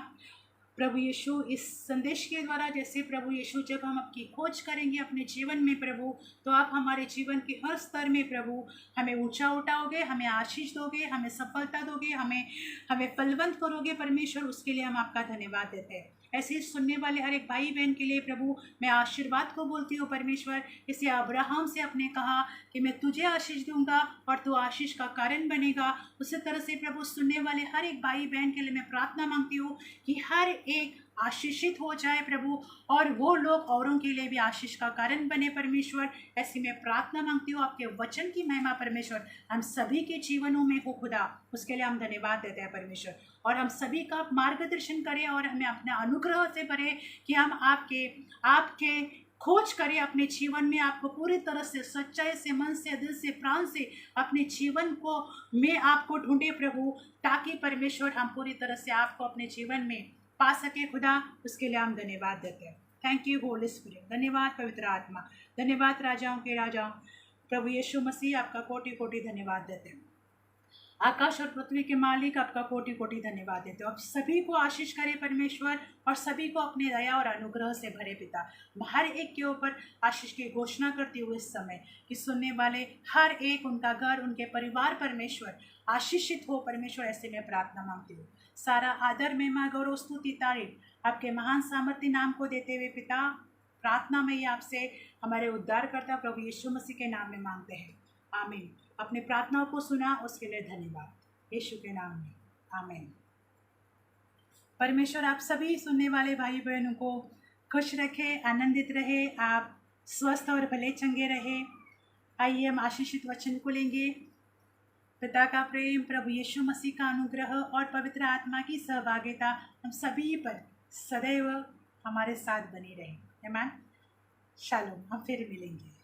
प्रभु यीशु इस संदेश के द्वारा जैसे प्रभु यीशु जब हम आपकी खोज करेंगे अपने जीवन में प्रभु, तो आप हमारे जीवन के हर स्तर में प्रभु हमें ऊंचा उठाओगे, हमें आशीष दोगे, हमें सफलता दोगे, हमें फलवंत करोगे परमेश्वर। उसके लिए हम आपका धन्यवाद देते हैं। ऐसे सुनने वाले हर एक भाई बहन के लिए प्रभु मैं आशीर्वाद को बोलती हूँ परमेश्वर। इसे अब्राहम से आपने कहा कि मैं तुझे आशीष दूंगा और तू आशीष का कारण बनेगा, उसी तरह से प्रभु सुनने वाले हर एक भाई बहन के लिए मैं प्रार्थना मांगती हूँ कि हर एक आशीषित हो जाए प्रभु और वो लोग औरों के लिए भी आशीष का कारण बने परमेश्वर। ऐसी मैं प्रार्थना मांगती हूँ आपके वचन की महिमा परमेश्वर हम सभी के जीवनों में हो खुदा। उसके लिए हम धन्यवाद देते हैं परमेश्वर। और हम सभी का मार्गदर्शन करें और हमें अपने अनुग्रह से भरे कि हम आपके खोज करें अपने जीवन में, आपको पूरी तरह से सच्चाई से, मन से, दिल से, प्राण से अपने जीवन को में आपको ढूंढे प्रभु, ताकि परमेश्वर हम पूरी तरह से आपको अपने जीवन में पा सके खुदा। उसके लिए हम धन्यवाद देते हैं। Thank you holy spirit. धन्यवाद पवित्र आत्मा। धन्यवाद राजाओं के राजा प्रभु यीशु मसीह। आपका कोटि कोटि धन्यवाद देते हैं। आकाश और पृथ्वी के मालिक आपका कोटि कोटि धन्यवाद देते हो। आप सभी को आशीष करे परमेश्वर और सभी को अपने दया और अनुग्रह से भरे पिता। हर एक के ऊपर आशीष की घोषणा करते हुए इस समय कि सुनने वाले हर एक, उनका घर, उनके परिवार परमेश्वर आशीषित हो परमेश्वर। ऐसे मैं प्रार्थना मांगती हूँ। सारा आदर, महिमा, गौरव, स्तुति, तारीफ आपके महान सामर्थ्य नाम को देते हुए पिता प्रार्थना में ही आपसे हमारे उद्धारकर्ता प्रभु यीशु मसीह के नाम में मांगते हैं, आमीन। अपने प्रार्थनाओं को सुना उसके लिए धन्यवाद यीशु के नाम में, आमीन। परमेश्वर आप सभी सुनने वाले भाई बहनों को खुश रखे, आनंदित रहे, आप स्वस्थ और भले चंगे रहे। आइए हम आशीषित वचन को लेंगे। पिता का प्रेम, प्रभु यीशु मसीह का अनुग्रह और पवित्र आत्मा की सहभागिता हम सभी पर सदैव हमारे साथ बनी रहे। आमीन। शालोम। हम फिर मिलेंगे।